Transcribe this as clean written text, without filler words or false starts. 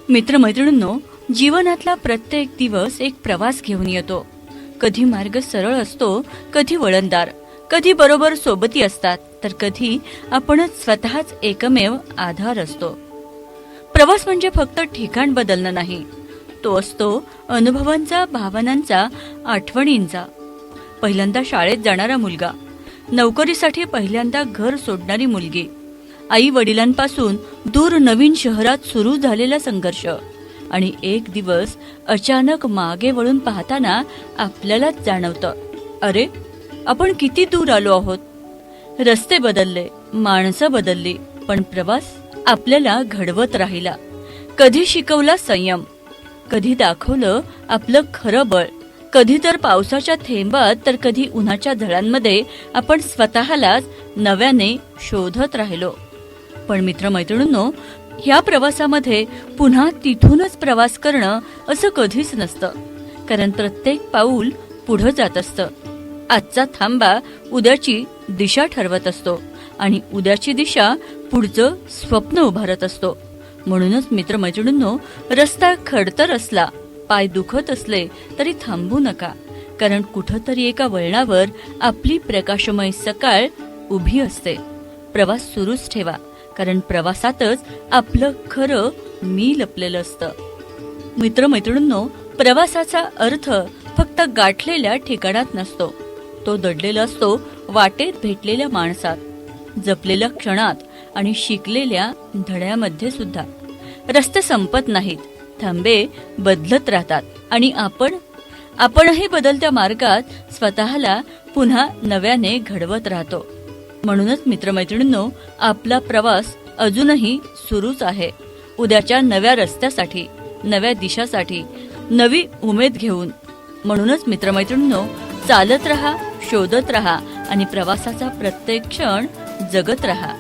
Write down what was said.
मित्रमैत्रिणींनो, जीवनातला प्रत्येक दिवस एक प्रवास घेऊन येतो. कधी मार्ग सरळ असतो, कधी वळणदार, कधी बरोबर सोबती असतात, तर कधी आपणच स्वतःच एकमेव आधार असतो. प्रवास म्हणजे फक्त ठिकाण बदलणं नाही, तो असतो अनुभवांचा, भावनांचा, आठवणींचा. पहिल्यांदा शाळेत जाणारा मुलगा, नोकरीसाठी पहिल्यांदा घर सोडणारी मुलगी, आई वडिलांपासून दूर नवीन शहरात सुरू झालेला संघर्ष, आणि एक दिवस अचानक मागे वळून पाहताना आपल्यालाच जाणवतं, अरे आपण किती दूर आलो आहोत. रस्ते बदलले, माणसं बदलली, पण प्रवास आपल्याला घडवत राहिला. कधी शिकवला संयम, कधी दाखवलं आपलं खरं बळ, कधी तर पावसाच्या थेंबात, तर कधी उन्हाच्या झळांमध्ये आपण स्वतःलाच नव्याने शोधत राहिलो. पण मित्रमैत्रिणींनो, ह्या प्रवासामध्ये पुन्हा तिथूनच प्रवास करणं असं कधीच नसतं. कारण प्रत्येक पाऊल पुढं जात असतं. आजचा थांबा उद्याची दिशा ठरवत असतो, आणि उद्याची दिशा पुढचं स्वप्न उभारत असतो. म्हणूनच मित्रमैत्रिणींनो, रस्ता खडतर असला, पाय दुखत असले तरी थांबू नका. कारण कुठंतरी एका वळणावर आपली प्रकाशमय सकाळ उभी असते. प्रवास सुरूच ठेवा, कारण प्रवासातच आपलं खरं मी लपलेलं असतं. मित्रमैत्रिणींनो, प्रवासाचा अर्थ फक्त गाठलेल्या ठिकाणात नसतो, तो दडलेला असतो वाटेत भेटलेल्या माणसात, जपलेल्या क्षणात आणि शिकलेल्या धड्यामध्ये सुद्धा. रस्ते संपत नाहीत, थांबे बदलत राहतात, आणि आपणही बदलत्या मार्गात स्वतःला पुन्हा नव्याने घडवत राहतो. म्हणूनच मित्रमैत्रिणींनो, आपला प्रवास अजूनही सुरूच आहे. उद्याच्या नव्या रस्त्यासाठी, नव्या दिशासाठी, नवी उमेद घेऊन. म्हणूनच मित्रमैत्रिणींनो, चालत रहा, शोधत रहा, आणि प्रवासाचा प्रत्येक क्षण जगत रहा.